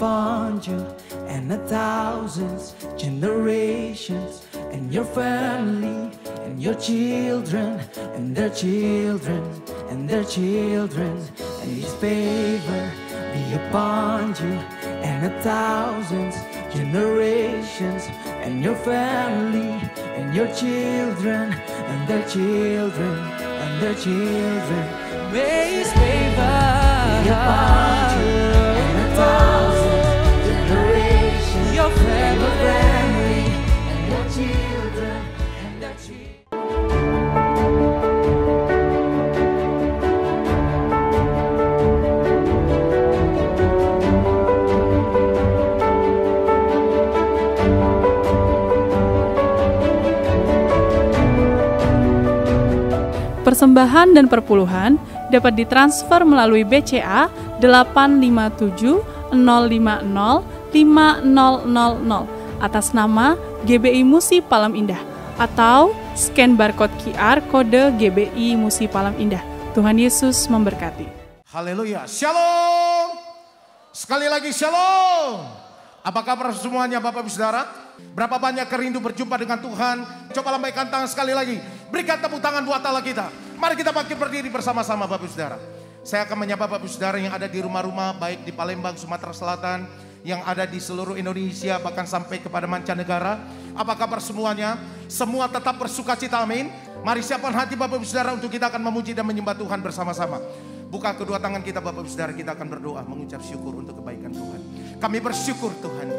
upon you and the thousands, generations, and your family, and your children, and their children, and their children, and His favor be upon you and the thousands, generations, and your family, and your children, and their children, and their children. May His favor be upon you and the thousands, generations, your family, and your children, and their children. Persembahan dan perpuluhan dapat ditransfer melalui BCA 857 050 5000 atas nama GBI Musi Palam Indah atau scan barcode QR kode GBI Musi Palam Indah. Tuhan Yesus memberkati. Haleluya. Shalom. Sekali lagi shalom. Apa kabar semuanya Bapak Ibu Saudara? Berapa banyak kerindu berjumpa dengan Tuhan? Coba lambaikan tangan sekali lagi. Berikan tepuk tangan buat Allah kita. Mari kita bangkit berdiri bersama-sama Bapak Ibu Saudara. Saya akan menyapa Bapak Ibu Saudara yang ada di rumah-rumah, baik di Palembang, Sumatera Selatan, yang ada di seluruh Indonesia, bahkan sampai kepada mancanegara. Apa kabar semuanya? Semua tetap bersukacita, amin. Mari siapkan hati Bapak Ibu Saudara untuk kita akan memuji dan menyembah Tuhan bersama-sama. Buka kedua tangan kita Bapak Ibu Saudara, kita akan berdoa mengucap syukur untuk kebaikan Tuhan. Kami bersyukur Tuhan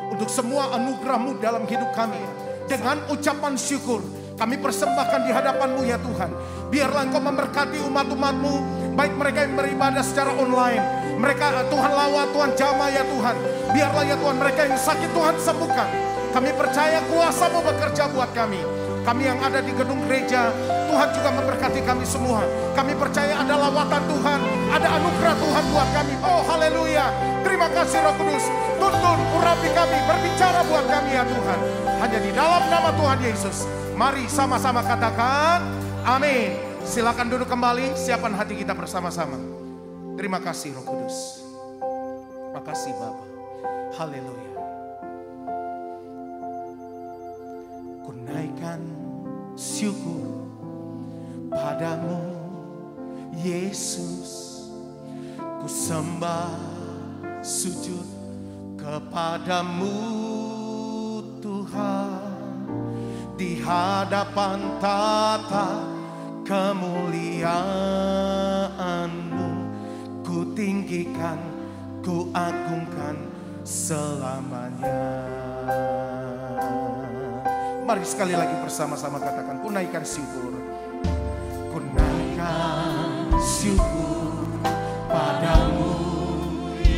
untuk semua anugerah-Mu dalam hidup kami. Dengan ucapan syukur kami persembahkan di hadapan-Mu ya Tuhan. Biarlah Engkau memberkati umat-umat-Mu, baik mereka yang beribadah secara online, mereka Tuhan lawat, Tuhan jamah ya Tuhan. Biarlah ya Tuhan mereka yang sakit Tuhan sembuhkan. Kami percaya kuasa-Mu bekerja buat kami. Kami yang ada di gedung gereja, Tuhan juga memberkati kami semua. Kami percaya ada lawatan Tuhan, ada anugerah Tuhan buat kami. Oh haleluya. Terima kasih Roh Kudus. Tuntun, urapi kami, berbicara buat kami ya Tuhan. Hanya di dalam nama Tuhan Yesus. Mari sama-sama katakan amin. Silakan duduk kembali, siapkan hati kita bersama-sama. Terima kasih Roh Kudus. Terima kasih Bapa. Haleluya. Ku naikkan syukur padamu Yesus. Ku sembah sujud kepadamu Tuhan. Di hadapan tata kemuliaan-Mu, ku tinggikan, ku agungkan selamanya. Mari sekali lagi bersama-sama katakan, ku naikkan syukur. Ku naikkan syukur padamu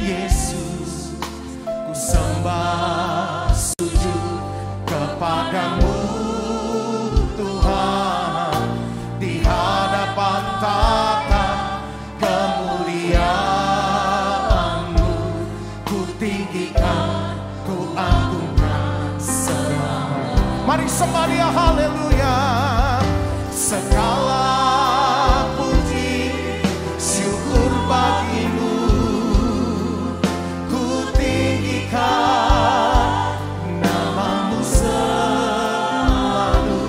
Yesus. Ku sembah sujud kepadamu Tuhan. Di hadapan tata kemuliaan-Mu, ku tinggikan, ku agungkan selamanya. Mari sembah Dia, haleluya. Segala puji syukur bagi-Mu, ku tinggikan nama-Mu selalu.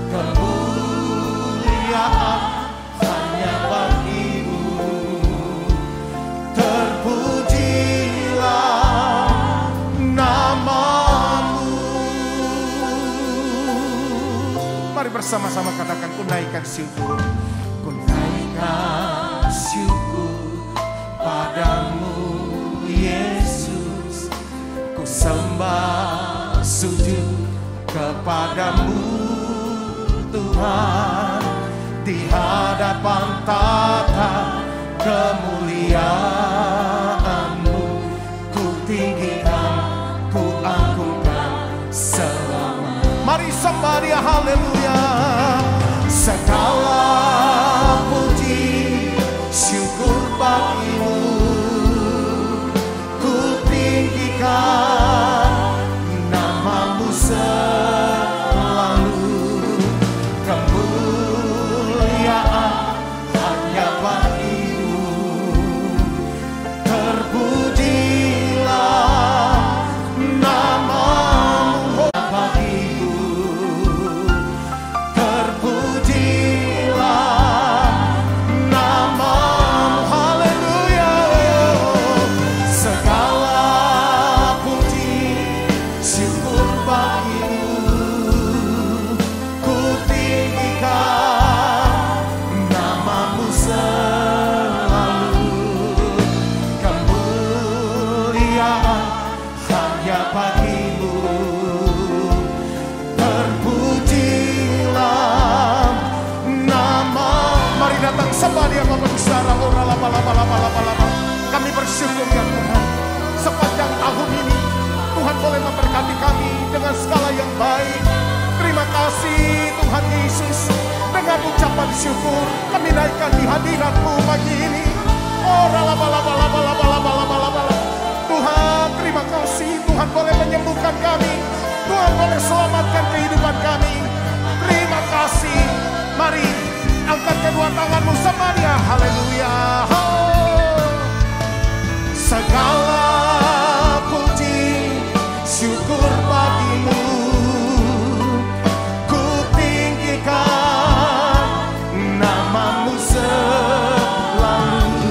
Kemuliaan hanya bagi-Mu, terpujilah nama-Mu. Mari bersama-sama katakan, ku naikkan syukur. Ku naikkan syukur padamu Yesus. Ku sembah sujud kepadamu Tuhan. Di hadapan tata kemuliaan-Mu, ku tinggikan, ku agungkan selamanya. Mari sembah Dia, haleluya. Segala puji syukur bagi-Mu, ku tinggikan nama-Mu selalu. Kemuliaan Kami bersyukur ya Tuhan, sepanjang tahun ini Tuhan boleh memberkati kami dengan segala yang baik. Terima kasih Tuhan Yesus. Dengan ucapan syukur kami naikkan di hadirat-Mu pagi ini. Tuhan, terima kasih. Tuhan boleh menyembuhkan kami, Tuhan boleh selamatkan kehidupan kami. Terima kasih. Mari angkat kedua tanganmu semuanya. Haleluya. Segala puji syukur bagi-Mu, ku tinggikan nama-Mu selalu.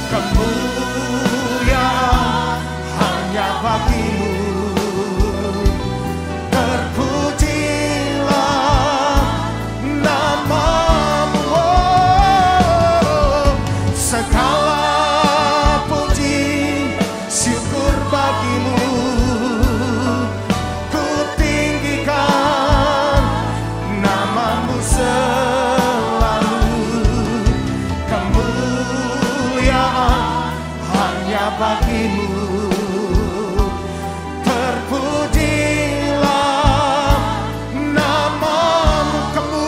Kemuliaan hanya bagi-Mu, terpujilah nama-Mu. Segala puji syukur bagi-Mu, ku tinggikan nama-Mu selalu. Kemuliaan hanya bagi-Mu, terpujilah nama-Mu.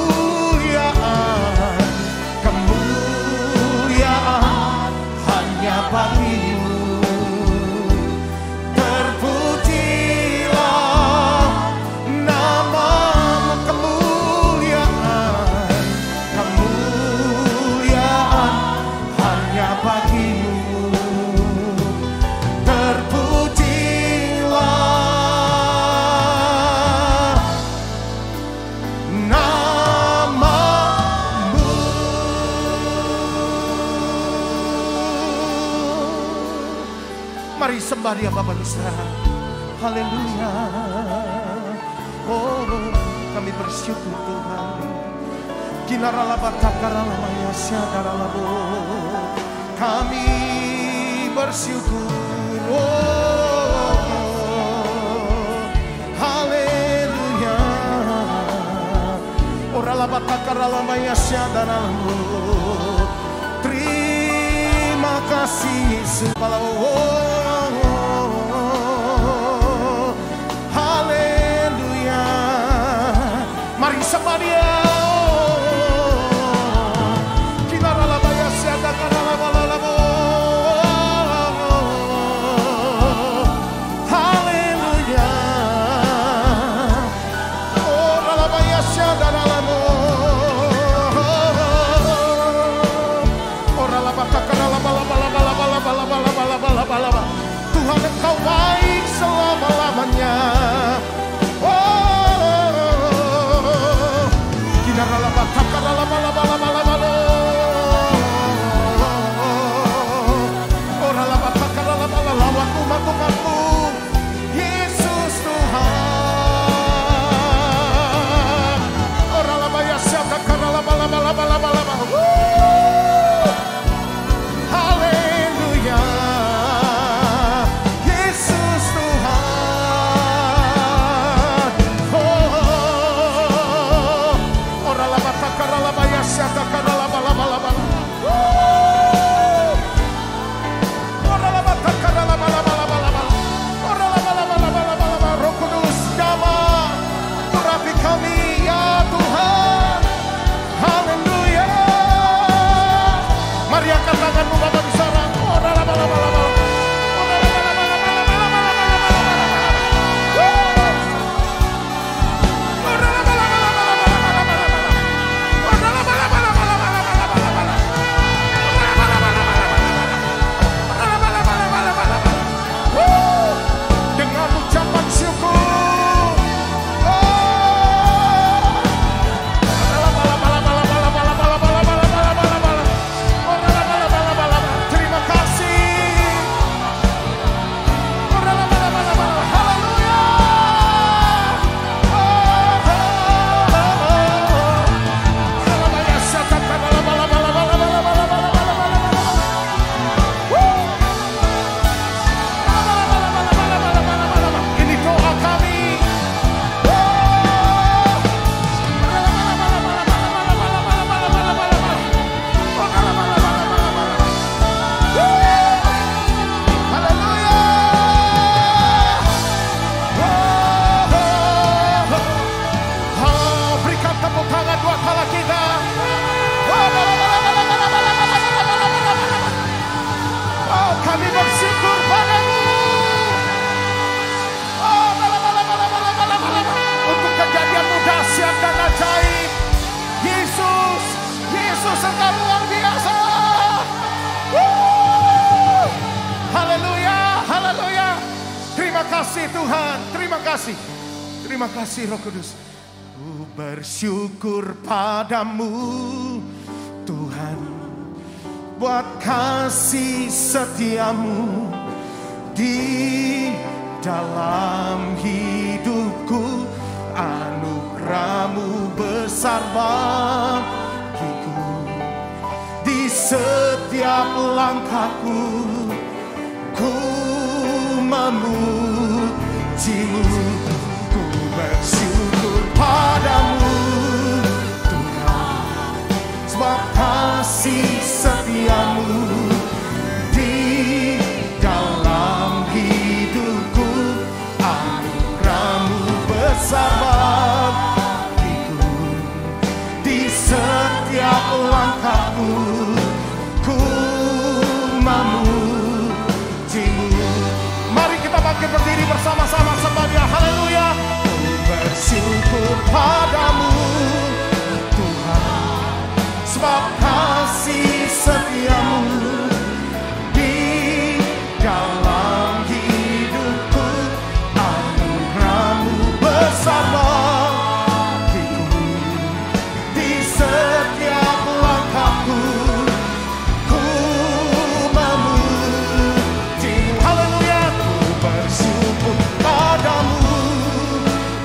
Kemuliaan hanya bagi-Mu, terpujilah nama-Mu. Kemuliaan hanya bagi-Mu, terpujilah nama-Mu. Mari sembah Dia Bapak Israel. Haleluya. Oh, kami bersyukur Tuhan. Kami bersyukur. Oh, haleluya. Terima kasih Yesus. Haleluya. Mari sembah Dia. Haleluya. Tuhan Engkau baik selama-lamanya. Yesus Tuhan. Haleluya. Yesus Tuhan. Roh Kudus jamah urapi kami ya Tuhan. Haleluya. Mari angkat tanganmu Bapak bicara. kasih Tuhan, terima kasih. Terima kasih Roh Kudus. Ku bersyukur padamu Tuhan, buat kasih setiamu di dalam hidupku. Anugerahmu besar bagiku, di setiap langkahku ku memujimu. Ku bersyukur padamu Tuhan, sebab kasih setiamu di dalam hidupku. Anugerahmu besar bagiku, di setiap langkahku ku memujimu. Mari kita bangkit berdiri bersama-sama sembah Dia. Haleluya. Ku bersyukur padamu Tuhan, sebab kasih setiamu di dalam hidupku. Anugerahmu besar bagiku, di setiap langkahku ku memujimu. Haleluya. Ku bersyukur padamu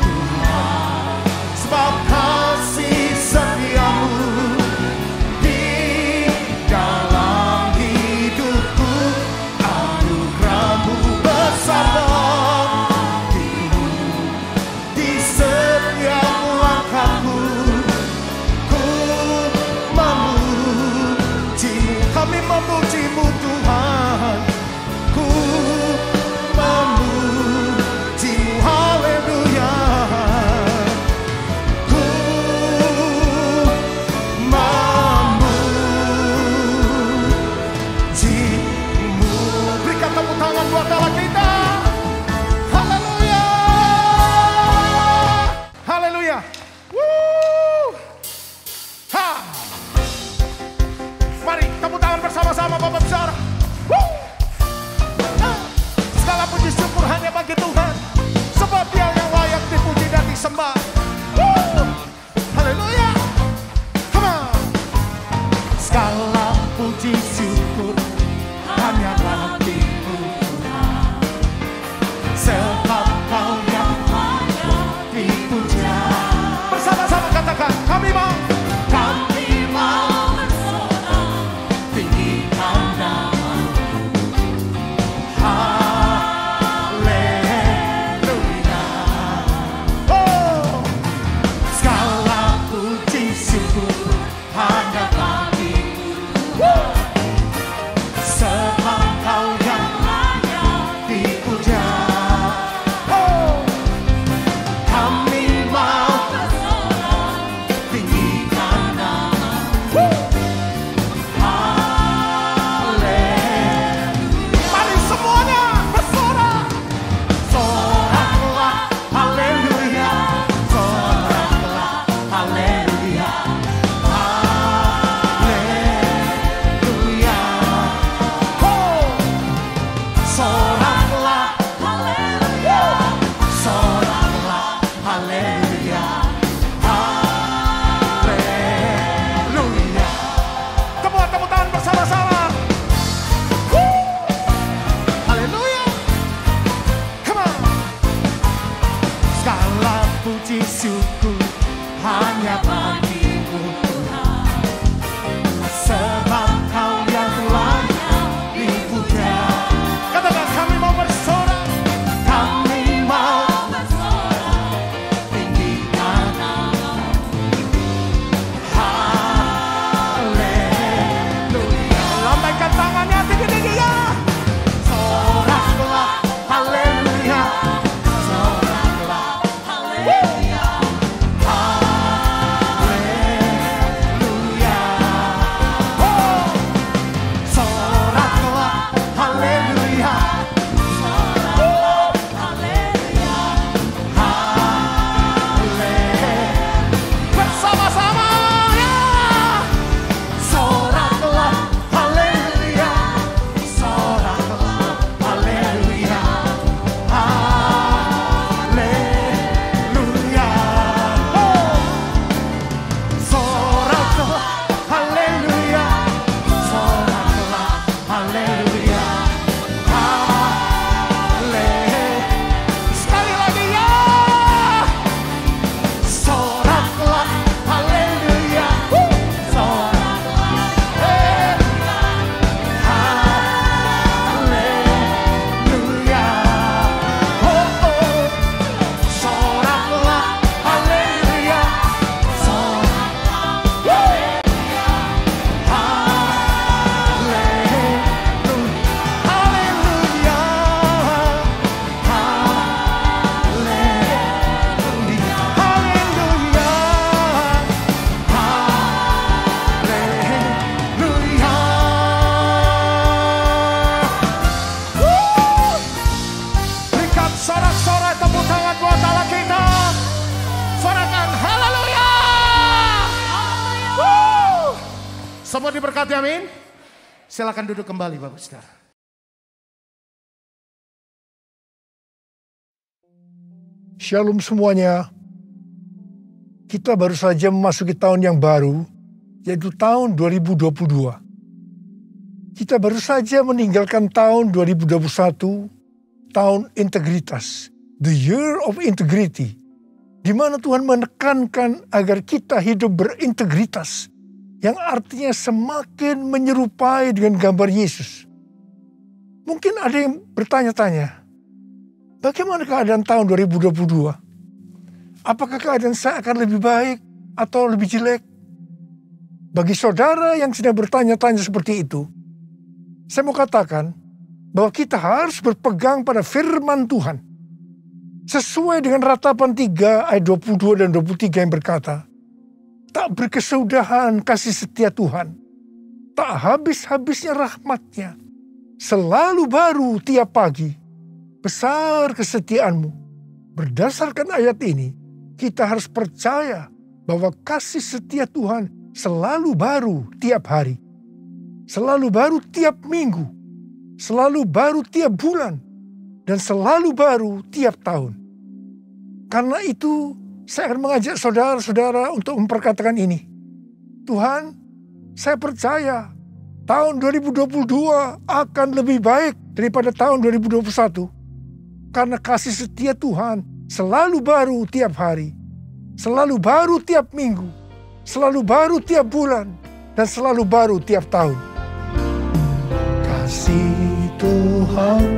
Tuhan, sebab kasih setiamu di dalam hidupku. Anugerahmu besar bagiku, di setiap langkahku ku memujimu. Kami memujimu Tuhan, ku memujimu. Haleluya. Ku memujimu. Berikan tepuk tangan buat Allah kita. Haleluya. Haleluya. Woo. Ha. Mari tepuk tangan bersama-sama Bapak Besar. Woo. Ha. Segala puji syukur hanya bagi Tuhan, sebab Dia yang layak dipuji dan disembah. Woo. Haleluya. Come on. Segala puji syukur hanya bagimu Tuhan, sebab Kau yang dipuja. Bersama-sama katakan, kami mau bersorak, tinggikan nama-Mu. Haleluya. Oh, Semua diberkati, amin. Silakan duduk kembali Bapak Saudara. Shalom semuanya. Kita baru saja memasuki tahun yang baru, yaitu tahun 2022. Kita baru saja meninggalkan tahun 2021, tahun integritas, the year of integrity, di mana Tuhan menekankan agar kita hidup berintegritas, yang artinya semakin menyerupai dengan gambar Yesus. Mungkin ada yang bertanya-tanya, bagaimana keadaan tahun 2022? Apakah keadaan saya akan lebih baik atau lebih jelek? Bagi saudara yang sedang bertanya-tanya seperti itu, saya mau katakan bahwa kita harus berpegang pada firman Tuhan. Sesuai dengan Ratapan 3 ayat 22 dan 23 yang berkata, tak berkesudahan kasih setia Tuhan, tak habis-habisnya rahmat-Nya, selalu baru tiap pagi, besar kesetiaanmu. Berdasarkan ayat ini, kita harus percaya bahwa kasih setia Tuhan selalu baru tiap hari, selalu baru tiap minggu, selalu baru tiap bulan, dan selalu baru tiap tahun. Karena itu, saya akan mengajak saudara-saudara untuk memperkatakan ini. Tuhan, saya percaya tahun 2022 akan lebih baik daripada tahun 2021. Karena kasih setia Tuhan selalu baru tiap hari, selalu baru tiap minggu, selalu baru tiap bulan, dan selalu baru tiap tahun. Kasih Tuhan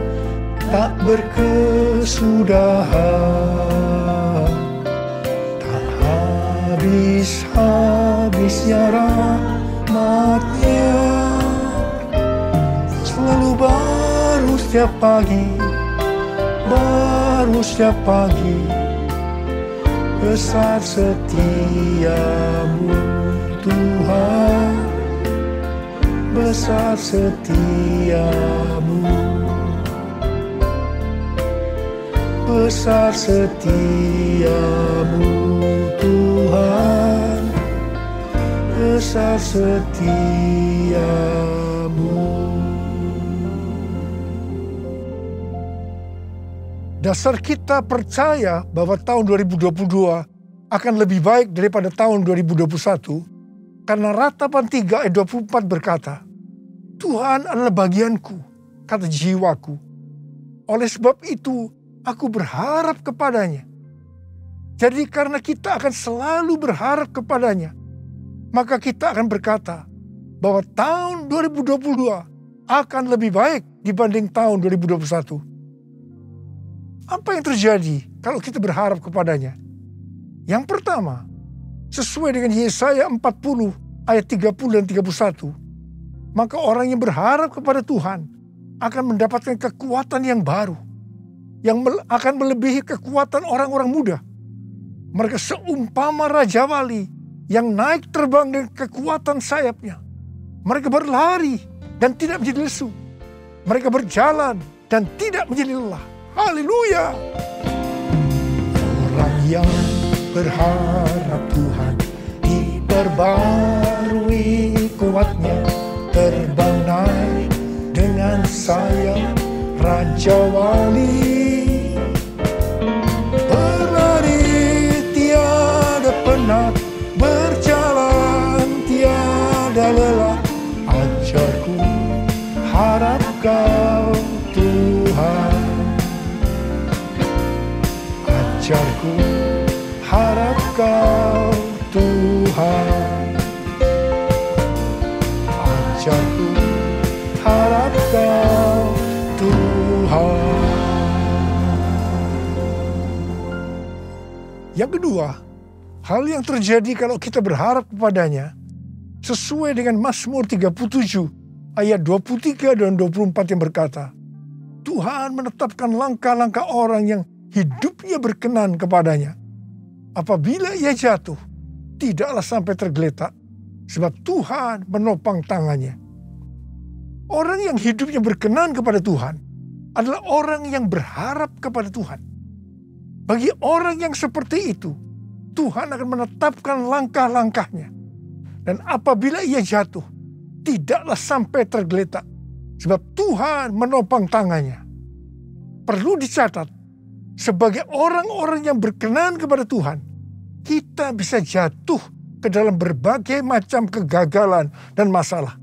tak berkesudahan, tak habis-habisnya rahmat-Nya, selalu baru setiap pagi, baru setiap pagi, besar setiamu Tuhan, besar setiamu, besar setiamu Tuhan, besar setiamu. Dasar kita percaya bahwa tahun 2022 akan lebih baik daripada tahun 2021 karena Ratapan 3 ayat 24 berkata, Tuhan adalah bagianku, kata jiwaku. Oleh sebab itu, aku berharap kepadanya. Jadi karena kita akan selalu berharap kepadanya, maka kita akan berkata bahwa tahun 2022 akan lebih baik dibanding tahun 2021. Apa yang terjadi kalau kita berharap kepadanya? Yang pertama, sesuai dengan Yesaya 40 ayat 30 dan 31, maka orang yang berharap kepada Tuhan akan mendapatkan kekuatan yang baru, yang akan melebihi kekuatan orang-orang muda. Mereka seumpama Raja Wali yang naik terbang dengan kekuatan sayapnya. Mereka berlari dan tidak menjadi lesu. Mereka berjalan dan tidak menjadi lelah. Haleluya! Orang yang berharap Tuhan diperbarui kuatnya, terbang naik dengan sayap Raja Wali. Berlari tiada penat, berjalan tiada lelah. Ajarku harap Kau Tuhan, ajarku harap Kau Tuhan, ajarku harap Kau Tuhan. Yang kedua, hal yang terjadi kalau kita berharap kepadanya sesuai dengan Mazmur 37 ayat 23 dan 24 yang berkata, Tuhan menetapkan langkah-langkah orang yang hidupnya berkenan kepadanya. Apabila ia jatuh, tidaklah sampai tergeletak, sebab Tuhan menopang tangannya. Orang yang hidupnya berkenan kepada Tuhan adalah orang yang berharap kepada Tuhan. Bagi orang yang seperti itu, Tuhan akan menetapkan langkah-langkahnya. Dan apabila ia jatuh, tidaklah sampai tergeletak. Sebab Tuhan menopang tangannya. Perlu dicatat, sebagai orang-orang yang berkenan kepada Tuhan, kita bisa jatuh ke dalam berbagai macam kegagalan dan masalah.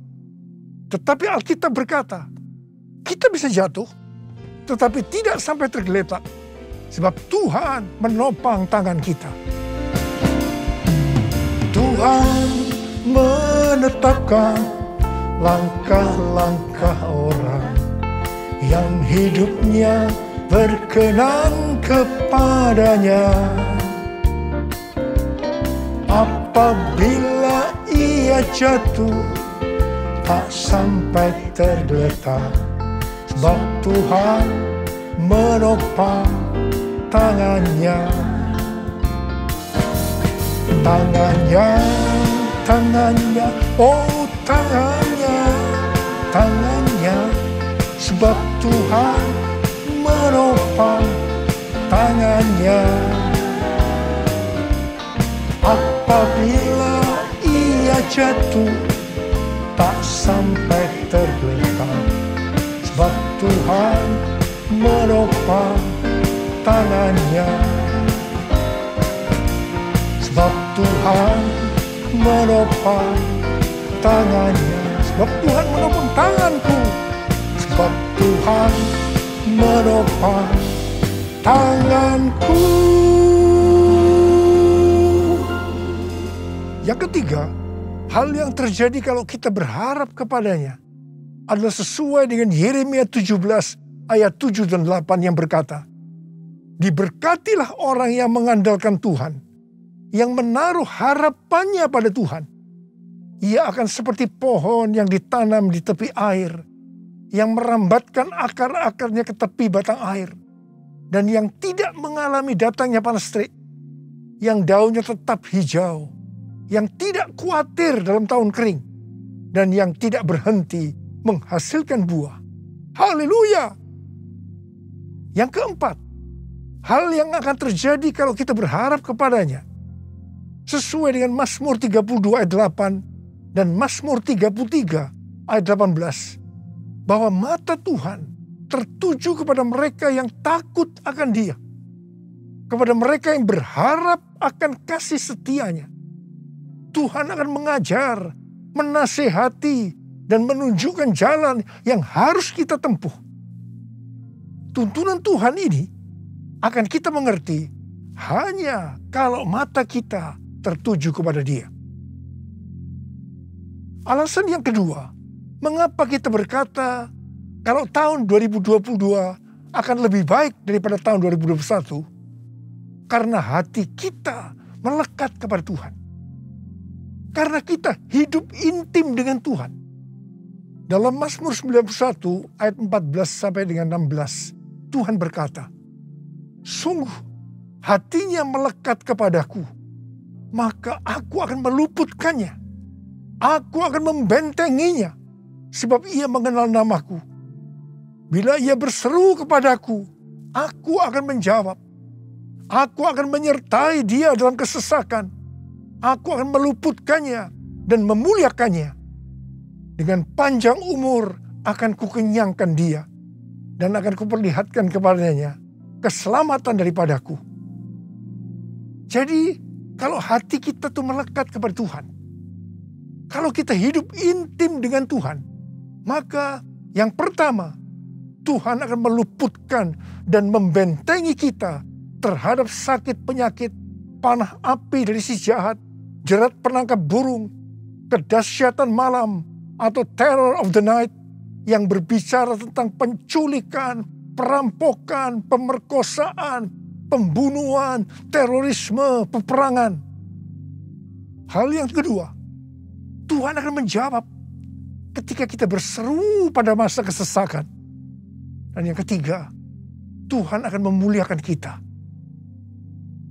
Tetapi Alkitab berkata, kita bisa jatuh, tetapi tidak sampai tergeletak. Sebab Tuhan menopang tangan kita. Tuhan menetapkan langkah-langkah orang yang hidupnya berkenan kepadanya. Apabila ia jatuh, tak sampai tergeletak. Sebab Tuhan menopang tangannya. Tangannya, oh tangannya, sebab Tuhan menopang tangannya. Apabila ia jatuh, tak sampai tergeletak. Sebab Tuhan menopang tangannya. Sebab Tuhan menopang tangannya. Sebab Tuhan menopang tanganku. Sebab Tuhan menopang tanganku. Yang ketiga, hal yang terjadi kalau kita berharap kepadanya adalah sesuai dengan Yeremia 17 ayat 7 dan 8 yang berkata, diberkatilah orang yang mengandalkan Tuhan, yang menaruh harapannya pada Tuhan. Ia akan seperti pohon yang ditanam di tepi air, yang merambatkan akar-akarnya ke tepi batang air, dan yang tidak mengalami datangnya panas terik, yang daunnya tetap hijau, yang tidak khawatir dalam tahun kering, dan yang tidak berhenti menghasilkan buah. Haleluya! Yang keempat, hal yang akan terjadi kalau kita berharap kepadanya, sesuai dengan Mazmur 32 ayat 8 dan Mazmur 33 ayat 18, bahwa mata Tuhan tertuju kepada mereka yang takut akan Dia, kepada mereka yang berharap akan kasih setianya. Tuhan akan mengajar, menasehati, dan menunjukkan jalan yang harus kita tempuh. Tuntunan Tuhan ini akan kita mengerti hanya kalau mata kita tertuju kepada Dia. Alasan yang kedua, mengapa kita berkata kalau tahun 2022 akan lebih baik daripada tahun 2021? Karena hati kita melekat kepada Tuhan. Karena kita hidup intim dengan Tuhan. Dalam Mazmur 91 ayat 14 sampai dengan 16, Tuhan berkata, sungguh hatinya melekat kepadaku, maka aku akan meluputkannya. Aku akan membentenginya, sebab ia mengenal namaku. Bila ia berseru kepadaku, aku akan menjawab. Aku akan menyertai dia dalam kesesakan. Aku akan meluputkannya dan memuliakannya. Dengan panjang umur akan kukenyangkan dia, dan akan kuperlihatkan kepadanya keselamatan daripadaku. Jadi kalau hati kita tuh melekat kepada Tuhan, kalau kita hidup intim dengan Tuhan, maka yang pertama, Tuhan akan meluputkan dan membentengi kita terhadap sakit penyakit, panah api dari si jahat, jerat penangkap burung, kedahsyatan malam, atau terror of the night yang berbicara tentang penculikan, perampokan, pemerkosaan, pembunuhan, terorisme, peperangan. Hal yang kedua, Tuhan akan menjawab ketika kita berseru pada masa kesesakan. Dan yang ketiga, Tuhan akan memuliakan kita.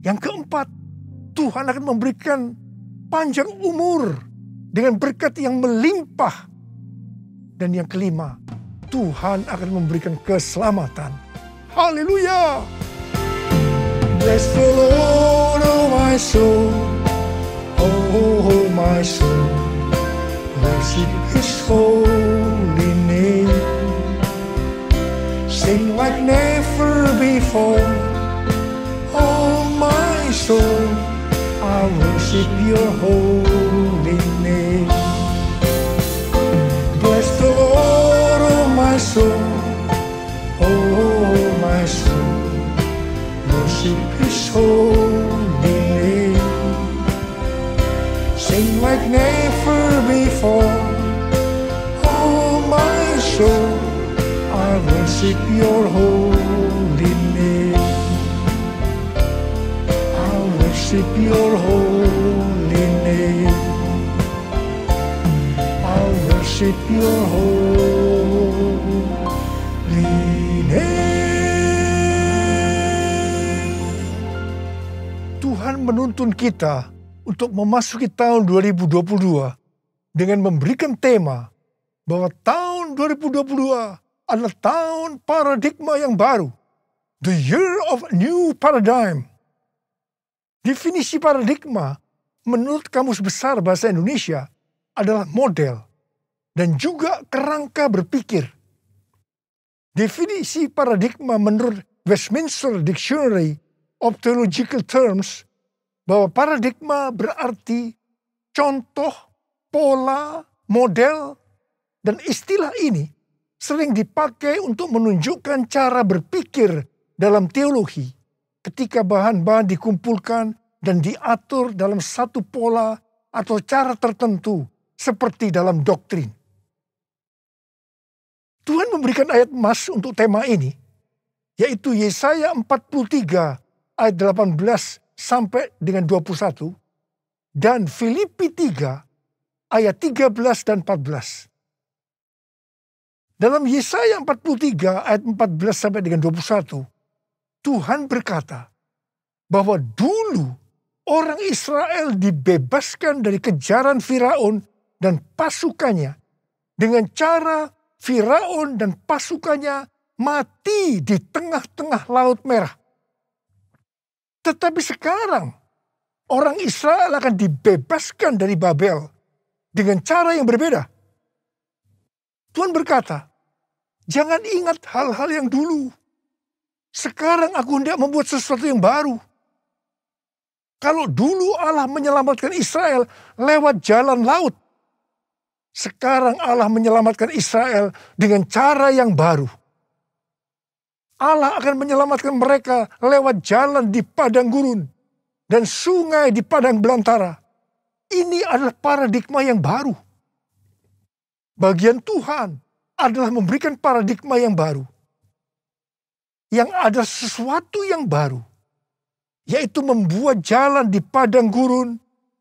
Yang keempat, Tuhan akan memberikan panjang umur dengan berkat yang melimpah. Dan yang kelima, Tuhan akan memberikan keselamatan. Haleluya! Bless the Lord, oh my soul, oh my soul, worship His Sing like never before. Oh my soul, I worship your holy name. Bless the Lord, oh my soul, oh my soul, worship his holy name. Sing like never before. Oh my soul, I worship your holy name. I worship your holy name. I worship your holy name. Tuhan menuntun kita untuk memasuki tahun 2022 dengan memberikan tema bahwa tahun 2022 adalah tahun paradigma yang baru. The year of new paradigm. Definisi paradigma menurut Kamus Besar Bahasa Indonesia adalah model dan juga kerangka berpikir. Definisi paradigma menurut Westminster Dictionary of Theological Terms bahwa paradigma berarti contoh, pola, model, dan istilah ini sering dipakai untuk menunjukkan cara berpikir dalam teologi ketika bahan-bahan dikumpulkan dan diatur dalam satu pola atau cara tertentu seperti dalam doktrin. Tuhan memberikan ayat emas untuk tema ini, yaitu Yesaya 43 ayat 18 sampai dengan 21 dan Filipi 3 ayat 13 dan 14. Dalam Yesaya 43 ayat 14 sampai dengan 21, Tuhan berkata bahwa dulu orang Israel dibebaskan dari kejaran Firaun dan pasukannya dengan cara Firaun dan pasukannya mati di tengah-tengah Laut Merah. Tetapi sekarang orang Israel akan dibebaskan dari Babel dengan cara yang berbeda. Tuhan berkata, jangan ingat hal-hal yang dulu. Sekarang aku hendak membuat sesuatu yang baru. Kalau dulu Allah menyelamatkan Israel lewat jalan laut, sekarang Allah menyelamatkan Israel dengan cara yang baru. Allah akan menyelamatkan mereka lewat jalan di padang gurun dan sungai di padang belantara. Ini adalah paradigma yang baru. Bagian Tuhan adalah memberikan paradigma yang baru. Yang ada sesuatu yang baru, yaitu membuat jalan di padang gurun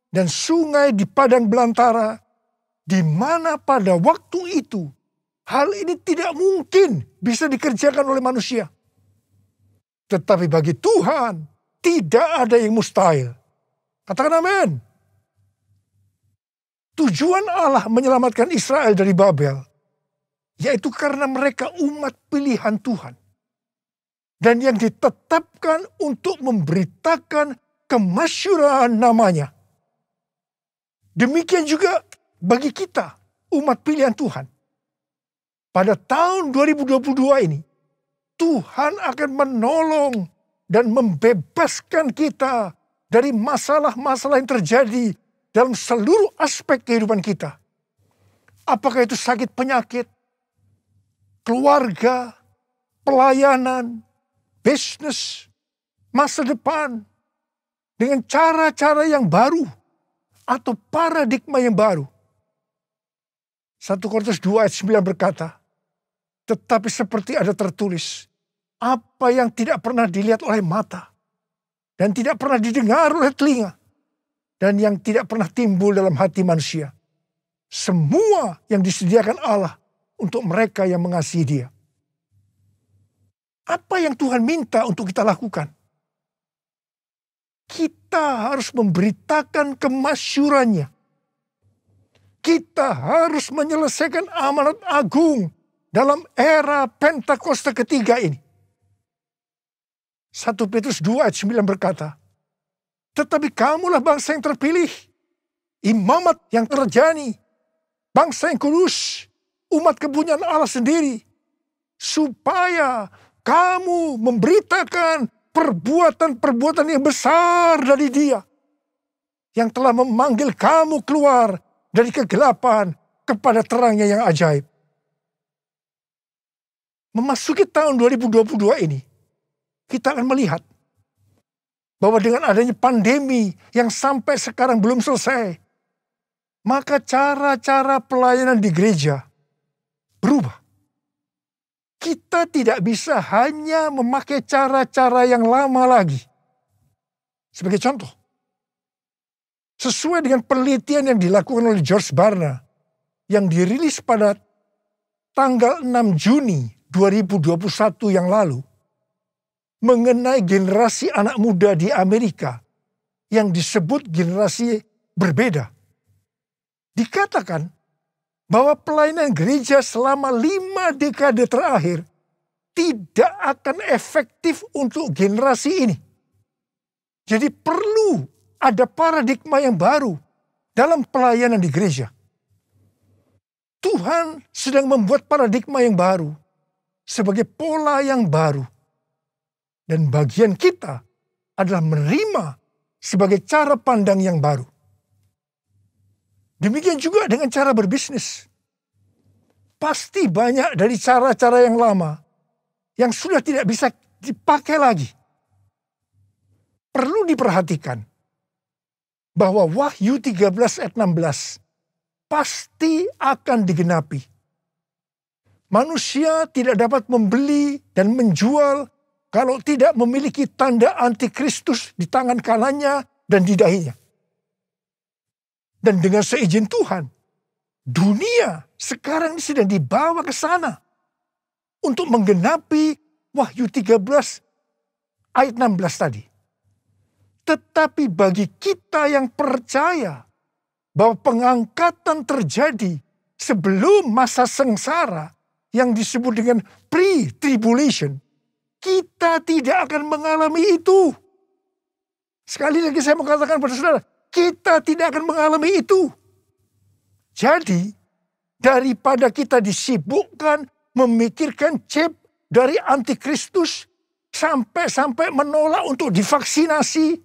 dan sungai di padang belantara, di mana pada waktu itu hal ini tidak mungkin bisa dikerjakan oleh manusia. Tetapi bagi Tuhan tidak ada yang mustahil. Katakan amin. Tujuan Allah menyelamatkan Israel dari Babel, yaitu karena mereka umat pilihan Tuhan. Dan yang ditetapkan untuk memberitakan kemasyhuran namanya. Demikian juga bagi kita, umat pilihan Tuhan. Pada tahun 2022 ini, Tuhan akan menolong dan membebaskan kita dari masalah-masalah yang terjadi dalam seluruh aspek kehidupan kita. Apakah itu sakit penyakit, keluarga, pelayanan, bisnis, masa depan, dengan cara-cara yang baru atau paradigma yang baru. 1 Korintus 2 ayat 9 berkata, tetapi seperti ada tertulis, apa yang tidak pernah dilihat oleh mata, dan tidak pernah didengar oleh telinga, dan yang tidak pernah timbul dalam hati manusia. Semua yang disediakan Allah untuk mereka yang mengasihi Dia. Apa yang Tuhan minta untuk kita lakukan? Kita harus memberitakan kemasyhurannya. Kita harus menyelesaikan amanat agung dalam era Pentakosta ketiga ini. 1 Petrus 2 ayat 9 berkata, tetapi kamulah bangsa yang terpilih, imamat yang terjani, bangsa yang kudus, umat kepunyaan Allah sendiri, supaya kamu memberitakan perbuatan-perbuatan yang besar dari Dia, yang telah memanggil kamu keluar dari kegelapan kepada terangnya yang ajaib. Memasuki tahun 2022 ini, kita akan melihat bahwa dengan adanya pandemi yang sampai sekarang belum selesai, maka cara-cara pelayanan di gereja berubah. Kita tidak bisa hanya memakai cara-cara yang lama lagi. Sebagai contoh, sesuai dengan penelitian yang dilakukan oleh George Barna yang dirilis pada tanggal 6 Juni 2021 yang lalu mengenai generasi anak muda di Amerika yang disebut generasi berbeda. Dikatakan bahwa pelayanan gereja selama 5 dekade terakhir tidak akan efektif untuk generasi ini. Jadi perlu ada paradigma yang baru dalam pelayanan di gereja. Tuhan sedang membuat paradigma yang baru sebagai pola yang baru. Dan bagian kita adalah menerima sebagai cara pandang yang baru. Demikian juga dengan cara berbisnis. Pasti banyak dari cara-cara yang lama yang sudah tidak bisa dipakai lagi. Perlu diperhatikan bahwa Wahyu 13 ayat 16 pasti akan digenapi. Manusia tidak dapat membeli dan menjual kalau tidak memiliki tanda antikristus di tangan kanannya dan di dahinya. Dan dengan seizin Tuhan, dunia sekarang sedang dibawa ke sana untuk menggenapi Wahyu 13 ayat 16 tadi. Tetapi bagi kita yang percaya bahwa pengangkatan terjadi sebelum masa sengsara yang disebut dengan pre-tribulation, kita tidak akan mengalami itu. Sekali lagi saya mau katakan pada saudara, kita tidak akan mengalami itu. Jadi, daripada kita disibukkan memikirkan chip dari antikristus sampai menolak untuk divaksinasi,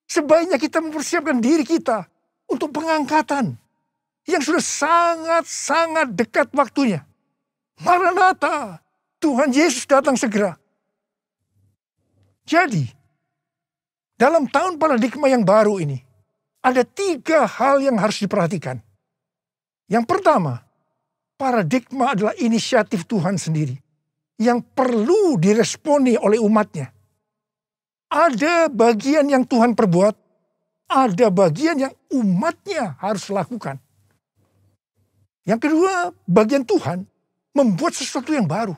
sebaiknya kita mempersiapkan diri kita untuk pengangkatan yang sudah sangat-sangat dekat waktunya. Maranatha, Tuhan Yesus datang segera. Jadi, dalam tahun paradigma yang baru ini, ada 3 hal yang harus diperhatikan. Yang pertama, paradigma adalah inisiatif Tuhan sendiri yang perlu diresponi oleh umatnya. Ada bagian yang Tuhan perbuat, ada bagian yang umatnya harus lakukan. Yang kedua, bagian Tuhan membuat sesuatu yang baru,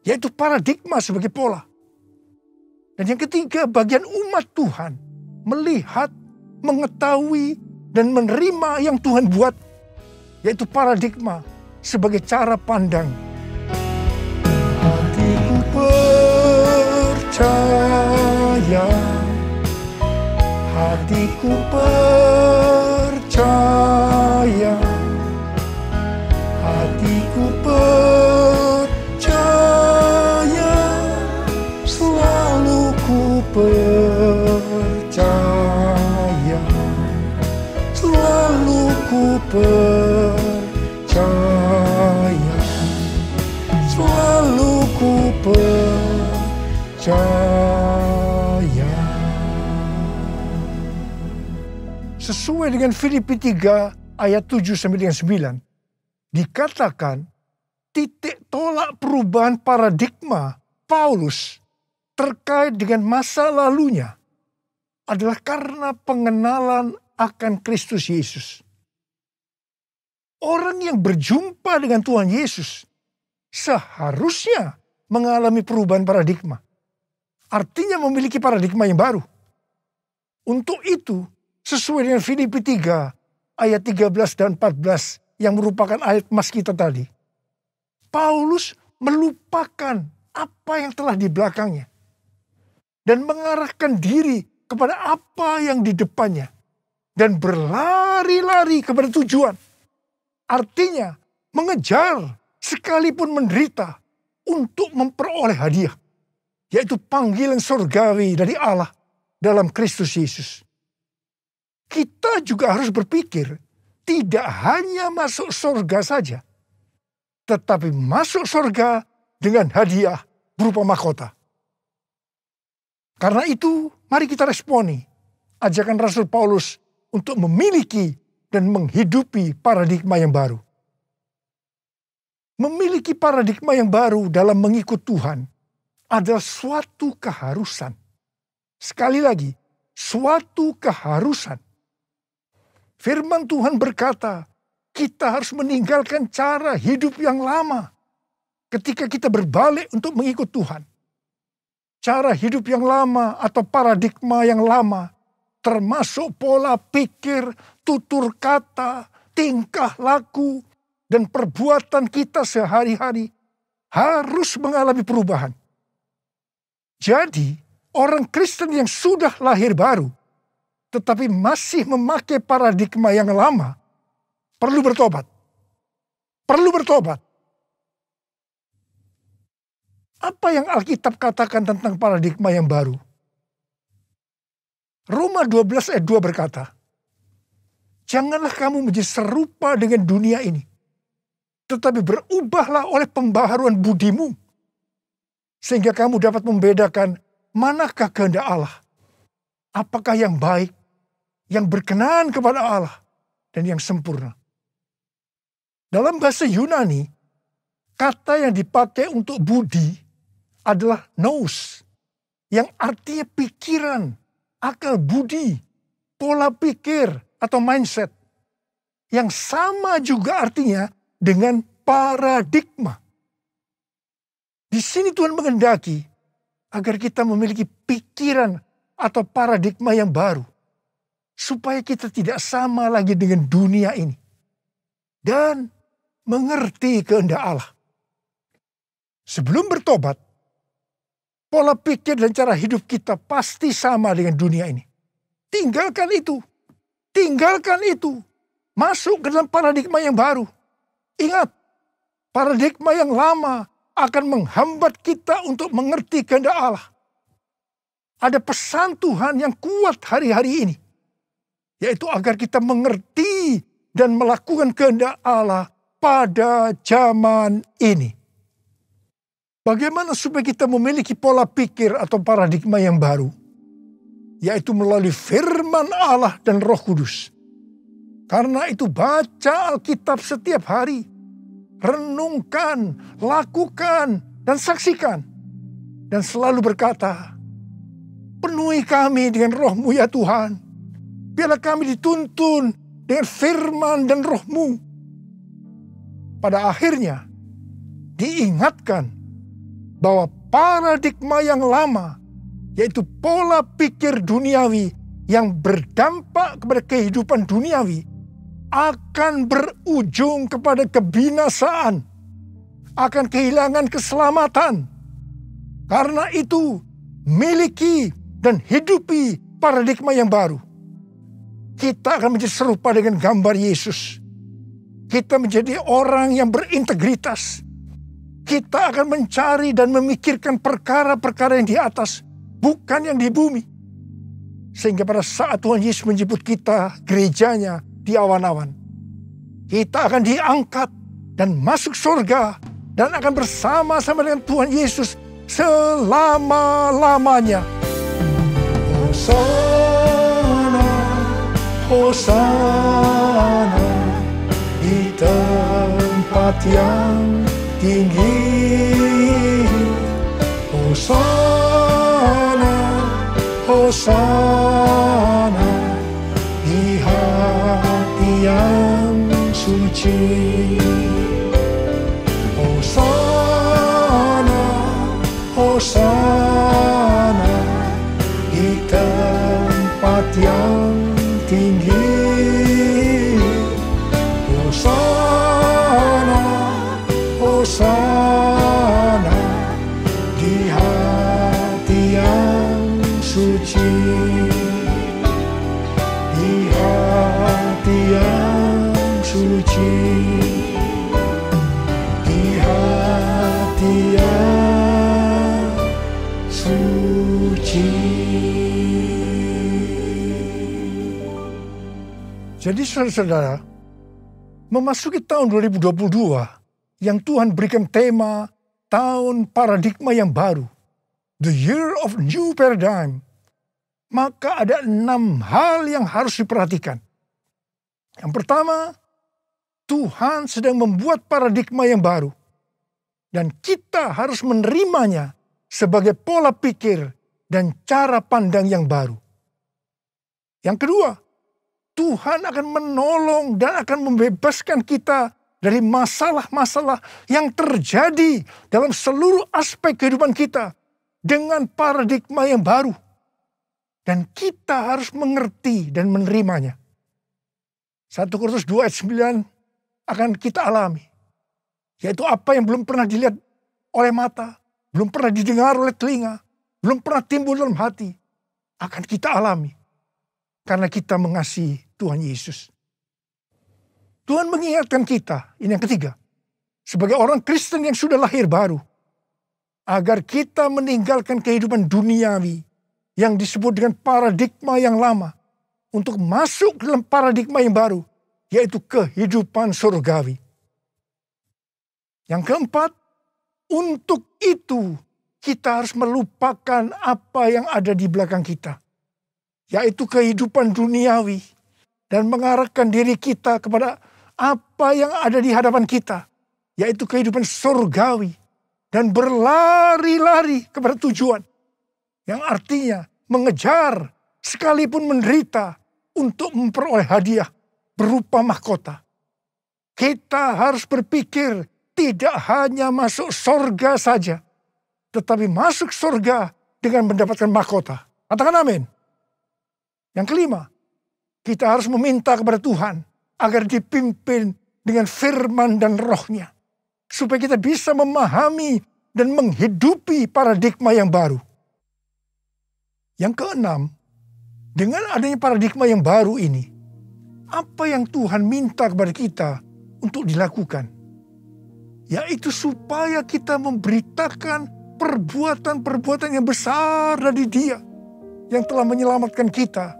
yaitu paradigma sebagai pola. Dan yang ketiga, bagian umat Tuhan melihat, mengetahui, dan menerima yang Tuhan buat, yaitu paradigma sebagai cara pandang. Hatiku percaya, hatiku percaya, hatiku percaya, selalu ku percaya, selalu ku percaya, selalu ku percaya. Sesuai dengan Filipi 3 ayat 7 sampai dengan 9, dikatakan titik tolak perubahan paradigma Paulus terkait dengan masa lalunya adalah karena pengenalan akan Kristus Yesus. Orang yang berjumpa dengan Tuhan Yesus seharusnya mengalami perubahan paradigma. Artinya memiliki paradigma yang baru. Untuk itu, sesuai dengan Filipi 3 ayat 13 dan 14 yang merupakan ayat emas kita tadi, Paulus melupakan apa yang telah di belakangnya dan mengarahkan diri kepada apa yang di depannya dan berlari-lari kepada tujuan. Artinya mengejar sekalipun menderita untuk memperoleh hadiah, yaitu panggilan surgawi dari Allah dalam Kristus Yesus. Kita juga harus berpikir tidak hanya masuk surga saja, tetapi masuk surga dengan hadiah berupa mahkota. Karena itu, mari kita responi ajakan Rasul Paulus untuk memiliki dan menghidupi paradigma yang baru. Memiliki paradigma yang baru dalam mengikut Tuhan adalah suatu keharusan. Sekali lagi, suatu keharusan. Firman Tuhan berkata, kita harus meninggalkan cara hidup yang lama ketika kita berbalik untuk mengikut Tuhan. Cara hidup yang lama atau paradigma yang lama, termasuk pola pikir, tutur kata, tingkah laku, dan perbuatan kita sehari-hari harus mengalami perubahan. Jadi, orang Kristen yang sudah lahir baru, tetapi masih memakai paradigma yang lama, perlu bertobat. Perlu bertobat. Apa yang Alkitab katakan tentang paradigma yang baru? Roma 12 ayat 2 berkata, janganlah kamu menjadi serupa dengan dunia ini, tetapi berubahlah oleh pembaharuan budimu, sehingga kamu dapat membedakan manakah kehendak Allah, apakah yang baik, yang berkenan kepada Allah, dan yang sempurna. Dalam bahasa Yunani, kata yang dipakai untuk budi adalah nous, yang artinya pikiran, akal budi, pola pikir atau mindset. Yang sama juga artinya dengan paradigma. Di sini Tuhan menghendaki agar kita memiliki pikiran atau paradigma yang baru, supaya kita tidak sama lagi dengan dunia ini. Dan mengerti kehendak Allah. Sebelum bertobat, pola pikir dan cara hidup kita pasti sama dengan dunia ini. Tinggalkan itu. Tinggalkan itu. Masuk ke dalam paradigma yang baru. Ingat, paradigma yang lama akan menghambat kita untuk mengerti kehendak Allah. Ada pesan Tuhan yang kuat hari-hari ini, yaitu agar kita mengerti dan melakukan kehendak Allah pada zaman ini. Bagaimana supaya kita memiliki pola pikir atau paradigma yang baru? Yaitu melalui firman Allah dan Roh Kudus. Karena itu baca Alkitab setiap hari. Renungkan, lakukan, dan saksikan. Dan selalu berkata, penuhi kami dengan Roh-Mu ya Tuhan. Biarlah kami dituntun dengan firman dan Roh-Mu. Pada akhirnya, diingatkan bahwa paradigma yang lama, yaitu pola pikir duniawi yang berdampak kepada kehidupan duniawi, akan berujung kepada kebinasaan, akan kehilangan keselamatan. Karena itu, miliki dan hidupi paradigma yang baru. Kita akan menjadi serupa dengan gambar Yesus. Kita menjadi orang yang berintegritas. Kita akan mencari dan memikirkan perkara-perkara yang di atas, bukan yang di bumi. Sehingga pada saat Tuhan Yesus menjemput kita, gerejanya di awan-awan, kita akan diangkat dan masuk surga dan akan bersama-sama dengan Tuhan Yesus selama-lamanya. Hosana, Hosana, di tempat yang tinggi. Hosana, Hosana, di hati yang suci. Hosana, Hosana, di tempat yang tinggi. Hosana, Hosana, di hati yang suci. Di hati yang suci. Di Jadi saudara-saudara, memasuki tahun 2022 yang Tuhan berikan tema tahun paradigma yang baru, the year of new paradigm, maka ada 6 hal yang harus diperhatikan. Yang pertama, Tuhan sedang membuat paradigma yang baru dan kita harus menerimanya sebagai pola pikir dan cara pandang yang baru. Yang kedua, Tuhan akan menolong dan akan membebaskan kita dari masalah-masalah yang terjadi dalam seluruh aspek kehidupan kita dengan paradigma yang baru. Dan kita harus mengerti dan menerimanya. 1 Korintus 2 ayat 9 akan kita alami. Yaitu apa yang belum pernah dilihat oleh mata, belum pernah didengar oleh telinga, belum pernah timbul dalam hati, akan kita alami. Karena kita mengasihi Tuhan Yesus. Tuhan mengingatkan kita, ini yang ketiga, sebagai orang Kristen yang sudah lahir baru, agar kita meninggalkan kehidupan duniawi yang disebut dengan paradigma yang lama, untuk masuk dalam paradigma yang baru, yaitu kehidupan surgawi. Yang keempat, untuk itu kita harus melupakan apa yang ada di belakang kita, yaitu kehidupan duniawi, dan mengarahkan diri kita kepada apa yang ada di hadapan kita, yaitu kehidupan surgawi, dan berlari-lari kepada tujuan, yang artinya mengejar sekalipun menderita untuk memperoleh hadiah berupa mahkota. Kita harus berpikir tidak hanya masuk surga saja, tetapi masuk surga dengan mendapatkan mahkota. Katakan amin. Yang kelima, kita harus meminta kepada Tuhan agar dipimpin dengan firman dan rohnya, supaya kita bisa memahami dan menghidupi paradigma yang baru. Yang keenam, dengan adanya paradigma yang baru ini, apa yang Tuhan minta kepada kita untuk dilakukan? Yaitu supaya kita memberitakan perbuatan-perbuatan yang besar dari Dia yang telah menyelamatkan kita,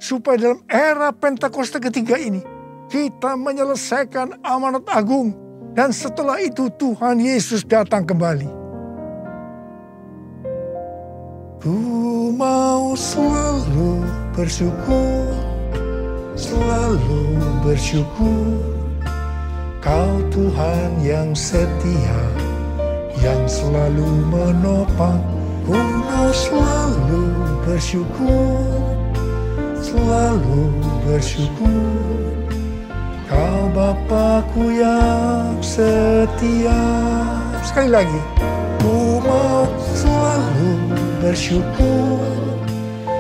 supaya dalam era Pentakosta ketiga ini kita menyelesaikan amanat agung, dan setelah itu Tuhan Yesus datang kembali. Ku mau selalu bersyukur, selalu bersyukur. Kau Tuhan yang setia, yang selalu menopang. Ku mau selalu bersyukur, selalu bersyukur. Kau Bapa-Ku yang setia. Sekali lagi. Ku mau selalu bersyukur,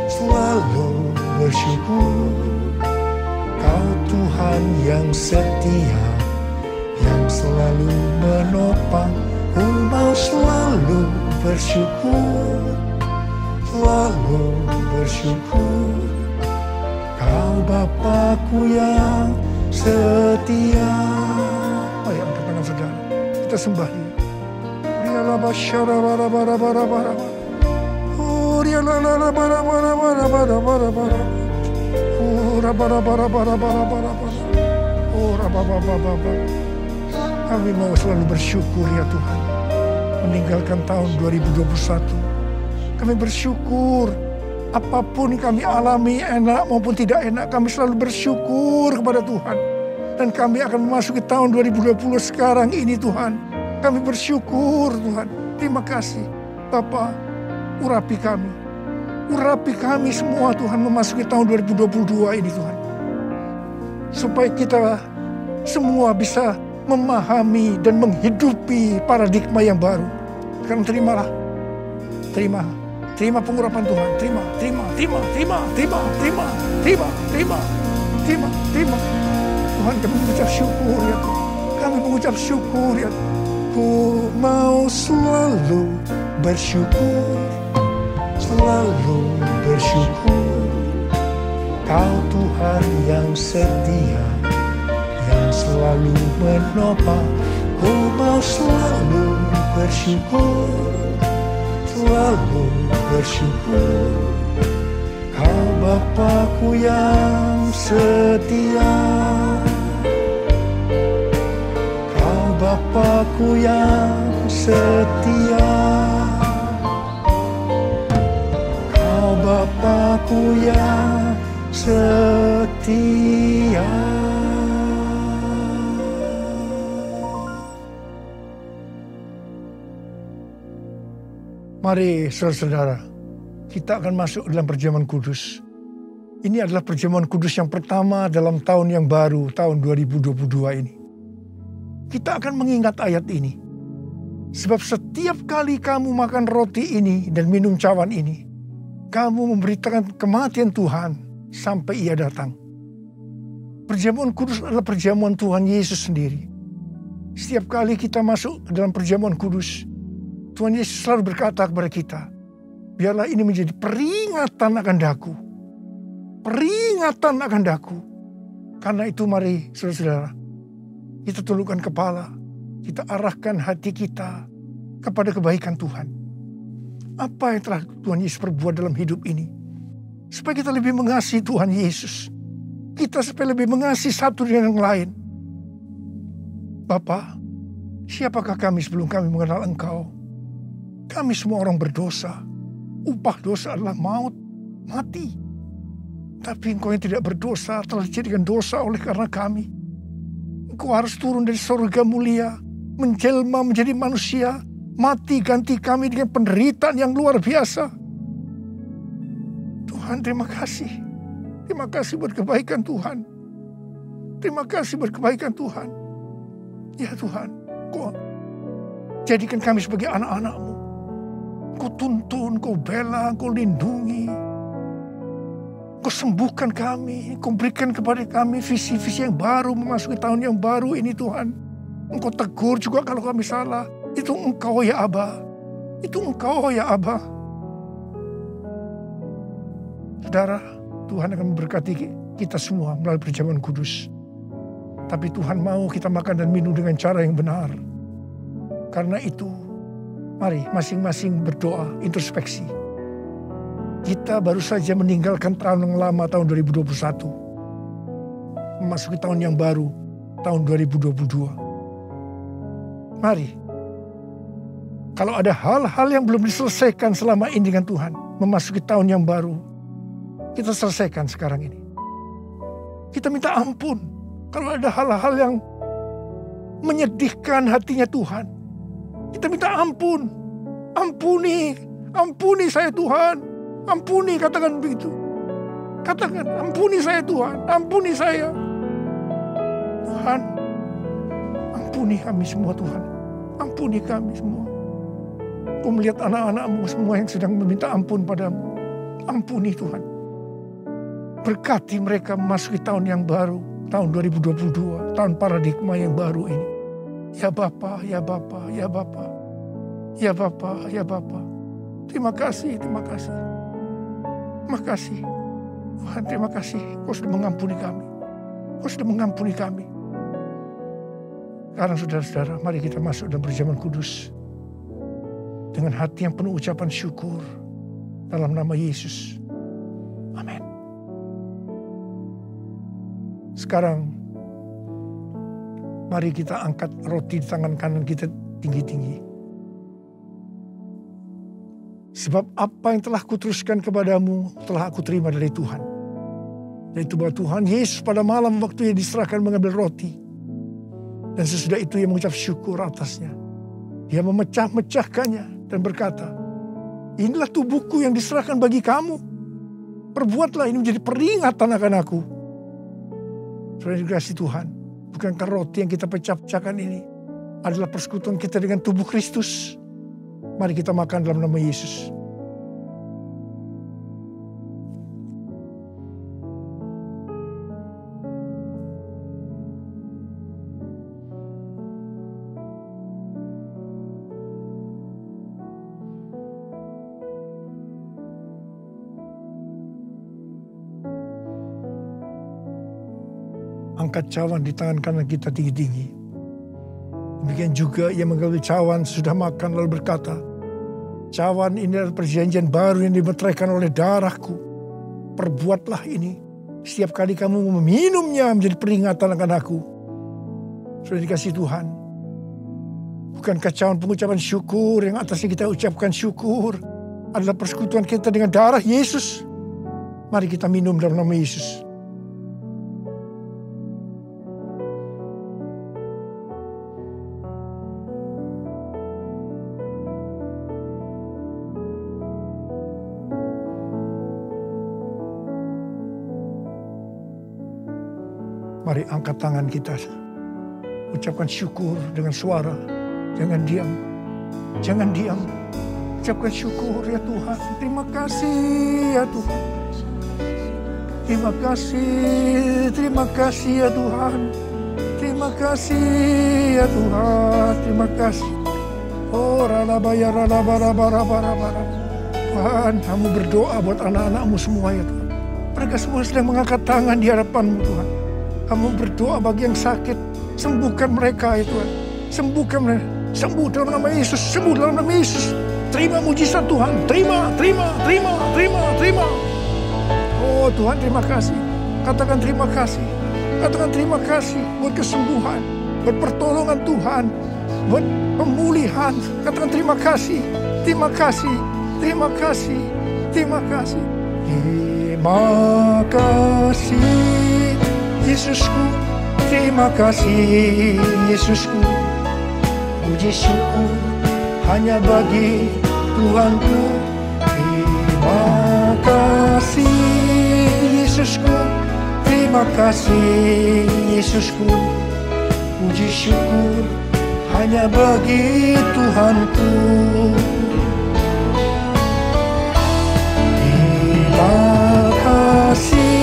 selalu bersyukur. Kau Tuhan yang setia, yang selalu menopang. Ku mau selalu bersyukur, selalu bersyukur. Kau Bapa-Ku yang setia. Mari angkat tangan saudara, kita sembah Dia. Riala basyara bara bara bara bara. Riala la bara bara bara bara bara bara. Ora bara bara bara bara bara bara. Ora baba baba baba. Kami mau selalu bersyukur ya Tuhan. Meninggalkan tahun 2021. Kami bersyukur. Apapun yang kami alami, enak maupun tidak enak, kami selalu bersyukur kepada Tuhan. Dan kami akan memasuki tahun 2020 sekarang ini Tuhan. Kami bersyukur Tuhan. Terima kasih Bapa, urapi kami. Urapi kami semua Tuhan memasuki tahun 2022 ini Tuhan. Supaya kita semua bisa memahami dan menghidupi paradigma yang baru. Sekarang terimalah. Terima pengurapan Tuhan. Terima. Tuhan, kami mengucap syukur ya Tuhan. Kami mengucap syukur ya Tuhan. Ku mau selalu bersyukur, selalu bersyukur. Kau Tuhan yang setia, yang selalu menopang. Ku mau selalu bersyukur, selalu bersyukur. Kau Bapa-Ku yang setia, Kau Bapa-Ku yang setia, Kau Bapa-Ku yang setia. Mari saudara-saudara, kita akan masuk dalam perjamuan kudus. Ini adalah perjamuan kudus yang pertama dalam tahun yang baru, tahun 2022 ini. Kita akan mengingat ayat ini. Sebab setiap kali kamu makan roti ini dan minum cawan ini, kamu memberitakan kematian Tuhan sampai Ia datang. Perjamuan kudus adalah perjamuan Tuhan Yesus sendiri. Setiap kali kita masuk ke dalam perjamuan kudus, Tuhan Yesus selalu berkata kepada kita, biarlah ini menjadi peringatan akan daku. Peringatan akan daku. Karena itu mari saudara-saudara, kita tundukkan kepala, kita arahkan hati kita kepada kebaikan Tuhan. Apa yang telah Tuhan Yesus perbuat dalam hidup ini? Supaya kita lebih mengasihi Tuhan Yesus. Kita supaya lebih mengasihi satu dengan yang lain. Bapa, siapakah kami sebelum kami mengenal Engkau? Kami semua orang berdosa. Upah dosa adalah maut, mati. Tapi Engkau yang tidak berdosa telah dijadikan dosa oleh karena kami. Engkau harus turun dari surga mulia, menjelma menjadi manusia, mati ganti kami dengan penderitaan yang luar biasa. Tuhan, terima kasih. Terima kasih buat kebaikan Tuhan. Terima kasih buat kebaikan Tuhan. Ya Tuhan, Kau jadikan kami sebagai anak-anak-Mu. Kau tuntun, Kau bela, Kau lindungi. Kau sembuhkan kami, Kau berikan kepada kami visi-visi yang baru memasuki tahun yang baru ini Tuhan. Engkau tegur juga kalau kami salah. Itu Engkau ya Aba. Itu Engkau ya Aba. Saudara, Tuhan akan memberkati kita semua melalui perjamuan kudus. Tapi Tuhan mau kita makan dan minum dengan cara yang benar. Karena itu, mari masing-masing berdoa, introspeksi. Kita baru saja meninggalkan tahun yang lama, tahun 2021. Memasuki tahun yang baru, tahun 2022. Mari, kalau ada hal-hal yang belum diselesaikan selama ini dengan Tuhan, memasuki tahun yang baru, kita selesaikan sekarang ini. Kita minta ampun kalau ada hal-hal yang menyedihkan hatinya Tuhan. Kita minta ampun. Ampuni saya Tuhan. Ampuni, katakan begitu. Katakan, ampuni saya Tuhan, ampuni saya. Tuhan, ampuni kami semua Tuhan. Ampuni kami semua. Kau melihat anak-anak-Mu semua yang sedang meminta ampun padamu. Ampuni Tuhan. Berkati mereka memasuki tahun yang baru, tahun 2022, tahun paradigma yang baru ini. Ya Bapa, ya Bapa, ya Bapa. Ya Bapa, ya Bapa. Terima kasih, terima kasih. Terima kasih. Tuhan, terima kasih. Kau sudah mengampuni kami. Kau sudah mengampuni kami. Sekarang saudara-saudara, mari kita masuk dalam perjamuan kudus. Dengan hati yang penuh ucapan syukur. Dalam nama Yesus. Amin. Sekarang, mari kita angkat roti di tangan kanan kita tinggi-tinggi. Sebab apa yang telah kuteruskan kepadamu telah aku terima dari Tuhan. Yaitu bahwa Tuhan Yesus pada malam waktu Ia diserahkan mengambil roti. Dan sesudah itu Ia mengucap syukur atasnya. Ia memecah-mecahkannya dan berkata, inilah tubuhku yang diserahkan bagi kamu. Perbuatlah ini menjadi peringatan akan aku. Saudara dikasihi Tuhan, bukankah roti yang kita pecah-pecahkan ini adalah persekutuan kita dengan tubuh Kristus? Mari kita makan dalam nama Yesus. Angkat cawan di tangan kanan kita tinggi-tinggi. Demikian juga Ia mengambil cawan sudah makan lalu berkata, cawan ini adalah perjanjian baru yang dimeteraikan oleh darahku. perbuatlah ini. Setiap kali kamu meminumnya menjadi peringatan akan aku. Sudah dikasih Tuhan. Bukan kacauan pengucapan syukur yang atasnya kita ucapkan syukur. Adalah persekutuan kita dengan darah Yesus. Mari kita minum dalam nama Yesus. Mari angkat tangan kita. Ucapkan syukur dengan suara. Jangan diam. Jangan diam. Ucapkan syukur ya Tuhan. Terima kasih ya Tuhan. Terima kasih ya Tuhan. Terima kasih ya Tuhan. Terima kasih. Oh ralabaya ralabarabarabarabara. Tuhan, kamu berdoa buat anak-anakmu semua ya Tuhan. Mereka semua sedang mengangkat tangan di hadapan-Mu Tuhan. Kamu berdoa bagi yang sakit. Sembuhkan mereka ya Tuhan. Sembuhkan mereka. Sembuh dalam nama Yesus. Sembuh dalam nama Yesus. Terima mujizat Tuhan. Terima. Oh Tuhan, terima kasih. Katakan terima kasih. Katakan terima kasih buat kesembuhan. Buat pertolongan Tuhan. Buat pemulihan. Katakan terima kasih. Terima kasih. Terima kasih. Terima kasih. Terima kasih Yesusku. Terima kasih Yesusku. Puji syukur hanya bagi Tuhanku. Terima kasih Yesusku. Terima kasih Yesusku. Puji syukur hanya bagi Tuhanku. Terima kasih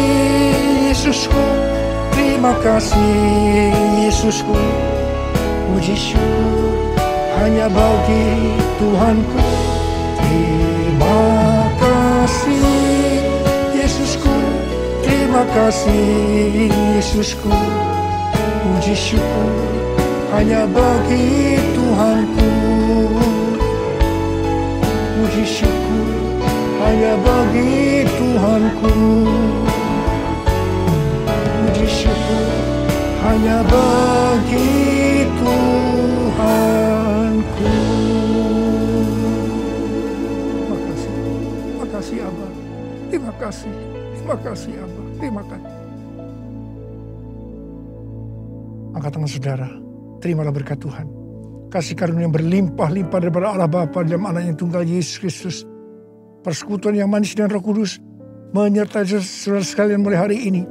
Yesusku. Terima kasih Yesusku. Puji syukur hanya bagi Tuhanku. Terima kasih Yesusku. Terima kasih Yesusku. Puji syukur hanya bagi Tuhanku. Puji syukur hanya bagi Tuhanku. Puji syukur hanya bagi Tuhanku. Terima kasih Abba. Terima kasih Abba. Terima kasih. Angkat tangan saudara. Terimalah berkat Tuhan. Kasih karunia yang berlimpah-limpah daripada Allah Bapa dalam Anaknya Tunggal Yesus Kristus. Persekutuan yang manis dan Roh Kudus menyertai saudara sekalian mulai hari ini.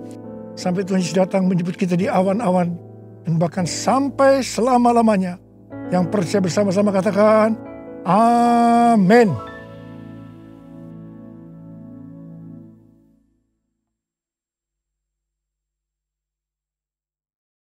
Sampai Tuhan Yesus datang menjemput kita di awan-awan. Dan bahkan sampai selama-lamanya. Yang percaya bersama-sama katakan, Amin.